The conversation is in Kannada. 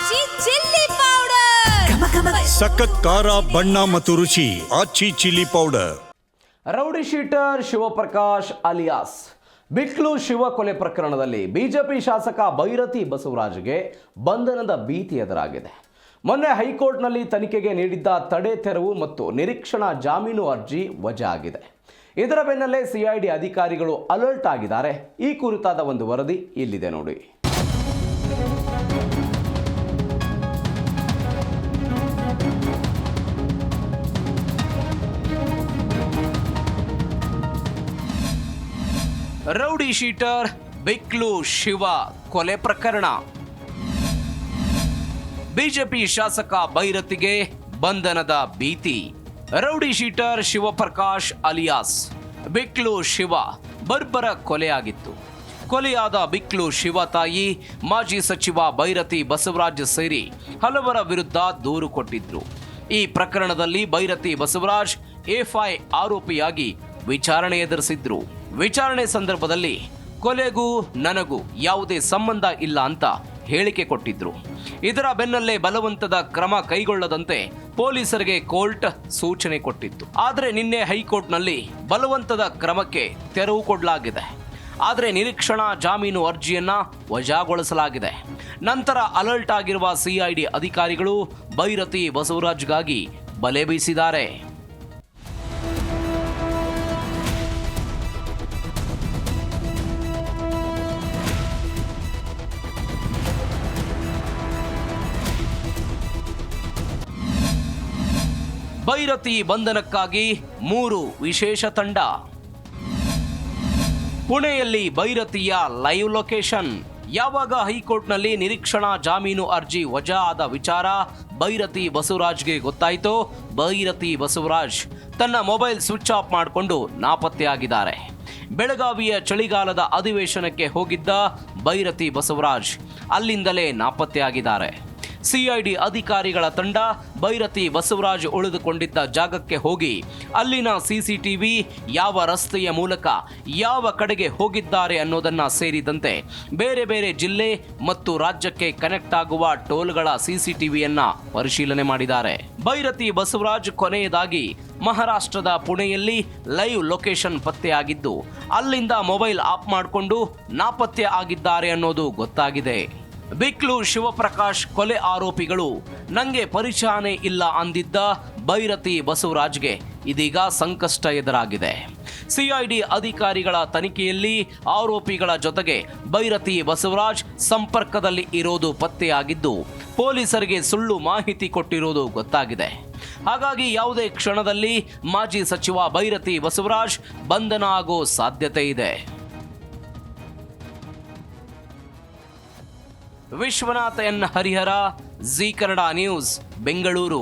ಆಚಿ ಚಿಲ್ಲಿ ಪೌಡರ್ ಸಖತ್ ಖಾರ ಬಣ್ಣ ಮತ್ತು ರುಚಿ Aachi chilli powder. Rowdy sheeter Shivaprakash alias Biklu Shiva ಕೊಲೆ ಪ್ರಕರಣದಲ್ಲಿ ಬಿಜೆಪಿ ಶಾಸಕ ಭೈರತಿ ಬಸವರಾಜ್ಗೆ ಬಂಧನದ ಭೀತಿ ಎದುರಾಗಿದೆ. ಮೊನ್ನೆ ಹೈಕೋರ್ಟ್ನಲ್ಲಿ ತನಿಖೆಗೆ ನೀಡಿದ್ದ ತಡೆ ತೆರವು ಮತ್ತು ನಿರೀಕ್ಷಣಾ ಜಾಮೀನು ಅರ್ಜಿ ವಜಾ ಆಗಿದೆ. ಇದರ ಬೆನ್ನಲ್ಲೇ ಸಿಐಡಿ ಅಧಿಕಾರಿಗಳು ಅಲರ್ಟ್ ಆಗಿದ್ದಾರೆ. ಈ ಕುರಿತಾದ ಒಂದು ವರದಿ ಇಲ್ಲಿದೆ ನೋಡಿ. ರೌಡಿ ಶೀಟರ್ ಬಿಕ್ಲು ಶಿವ ಕೊಲೆ ಪ್ರಕರಣ. ಬಿಜೆಪಿ ಶಾಸಕ ಭೈರತಿಗೆ ಬಂಧನದ ಭೀತಿ. Rowdy sheeter Shivaprakash alias Biklu Shiva ಬರ್ಬರ ಕೊಲೆಯಾಗಿತ್ತು. ಕೊಲೆಯಾದ ಬಿಕ್ಲು ಶಿವ ತಾಯಿ ಮಾಜಿ ಸಚಿವ ಭೈರತಿ ಬಸವರಾಜ್ ಸೇರಿ ಹಲವರ ವಿರುದ್ಧ ದೂರು ಕೊಟ್ಟಿದ್ರು. ಈ ಪ್ರಕರಣದಲ್ಲಿ ಭೈರತಿ ಬಸವರಾಜ್ ಎಫ್ಐ ಆರೋಪಿಯಾಗಿ ವಿಚಾರಣೆ ಎದುರಿಸಿದ್ರು. ವಿಚಾರಣೆ ಸಂದರ್ಭದಲ್ಲಿ ಕೊಲೆಗೂ ನನಗೂ ಯಾವುದೇ ಸಂಬಂಧ ಇಲ್ಲ ಅಂತ ಹೇಳಿಕೆ ಕೊಟ್ಟಿದ್ರು. ಇದರ ಬೆನ್ನಲ್ಲೇ ಬಲವಂತದ ಕ್ರಮ ಕೈಗೊಳ್ಳದಂತೆ ಪೊಲೀಸರಿಗೆ ಕೋರ್ಟ್ ಸೂಚನೆ ಕೊಟ್ಟಿತ್ತು. ಆದರೆ ನಿನ್ನೆ ಹೈಕೋರ್ಟ್ನಲ್ಲಿ ಬಲವಂತದ ಕ್ರಮಕ್ಕೆ ತೆರವು ಕೊಡಲಾಗಿದೆ. ಆದರೆ ನಿರೀಕ್ಷಣಾ ಜಾಮೀನು ಅರ್ಜಿಯನ್ನ ವಜಾಗೊಳಿಸಲಾಗಿದೆ. ನಂತರ ಅಲರ್ಟ್ ಆಗಿರುವ ಸಿಐಡಿ ಅಧಿಕಾರಿಗಳು ಭೈರತಿ ಬಸವರಾಜ್ಗಾಗಿ ಬಲೆ ಬೀಸಿದ್ದಾರೆ. ಭೈರತಿ ಬಂಧನಕ್ಕಾಗಿ 3 ವಿಶೇಷ ತಂಡ. ಪುಣೆಯಲ್ಲಿ ಭೈರತಿಯ ಲೈವ್ ಲೊಕೇಶನ್. ಯಾವಾಗ ಹೈಕೋರ್ಟ್ನಲ್ಲಿ ನಿರೀಕ್ಷಣಾ ಜಾಮೀನು ಅರ್ಜಿ ವಜಾ ಆದ ವಿಚಾರ ಭೈರತಿ ಬಸವರಾಜ್ಗೆ ಗೊತ್ತಾಯಿತೋ ಭೈರತಿ ಬಸವರಾಜ್ ತನ್ನ ಮೊಬೈಲ್ ಸ್ವಿಚ್ ಆಫ್ ಮಾಡಿಕೊಂಡು ನಾಪತ್ತೆಯಾಗಿದ್ದಾರೆ. ಬೆಳಗಾವಿಯ ಚಳಿಗಾಲದ ಅಧಿವೇಶನಕ್ಕೆ ಹೋಗಿದ್ದ ಭೈರತಿ ಬಸವರಾಜ್ ಅಲ್ಲಿಂದಲೇ ನಾಪತ್ತೆಯಾಗಿದ್ದಾರೆ. ಸಿಐಡಿ ಅಧಿಕಾರಿಗಳ ತಂಡ ಭೈರತಿ ಬಸವರಾಜ್ ಉಳಿದುಕೊಂಡಿದ್ದ ಜಾಗಕ್ಕೆ ಹೋಗಿ ಅಲ್ಲಿನ ಸಿಸಿಟಿವಿ, ಯಾವ ರಸ್ತೆಯ ಮೂಲಕ ಯಾವ ಕಡೆಗೆ ಹೋಗಿದ್ದಾರೆ ಅನ್ನೋದನ್ನ ಸೇರಿದಂತೆ ಬೇರೆ ಬೇರೆ ಜಿಲ್ಲೆ ಮತ್ತು ರಾಜ್ಯಕ್ಕೆ ಕನೆಕ್ಟ್ ಆಗುವ ಟೋಲ್ಗಳ ಸಿಸಿಟಿವಿಯನ್ನ ಪರಿಶೀಲನೆ ಮಾಡಿದ್ದಾರೆ. ಭೈರತಿ ಬಸವರಾಜ್ ಕೊನೆಯದಾಗಿ ಮಹಾರಾಷ್ಟ್ರದ ಪುಣೆಯಲ್ಲಿ ಲೈವ್ ಲೊಕೇಶನ್ ಪತ್ತೆಯಾಗಿದ್ದು ಅಲ್ಲಿಂದ ಮೊಬೈಲ್ ಆಫ್ ಮಾಡಿಕೊಂಡು ನಾಪತ್ತೆ ಆಗಿದ್ದಾರೆ ಅನ್ನೋದು ಗೊತ್ತಾಗಿದೆ. ಬಿಕ್ಲು ಶಿವಪ್ರಕಾಶ್ ಕೊಲೆ ಆರೋಪಿಗಳು ನಂಗೆ ಪರಿಚಯನೇ ಇಲ್ಲ ಅಂದಿದ್ದ ಭೈರತಿ ಬಸವರಾಜ್ಗೆ ಇದೀಗ ಸಂಕಷ್ಟ ಎದುರಾಗಿದೆ. ಸಿಐಡಿ ಅಧಿಕಾರಿಗಳ ತನಿಖೆಯಲ್ಲಿ ಆರೋಪಿಗಳ ಜೊತೆಗೆ ಭೈರತಿ ಬಸವರಾಜ್ ಸಂಪರ್ಕದಲ್ಲಿ ಇರೋದು ಪತ್ತೆಯಾಗಿದ್ದು ಪೊಲೀಸರಿಗೆ ಸುಳ್ಳು ಮಾಹಿತಿ ಕೊಟ್ಟಿರೋದು ಗೊತ್ತಾಗಿದೆ. ಹಾಗಾಗಿ ಯಾವುದೇ ಕ್ಷಣದಲ್ಲಿ ಮಾಜಿ ಸಚಿವ ಭೈರತಿ ಬಸವರಾಜ್ ಬಂಧನ ಆಗೋ ಸಾಧ್ಯತೆ ಇದೆ. Vishwanath N Harihara, Zee Kannada news, Bengaluru.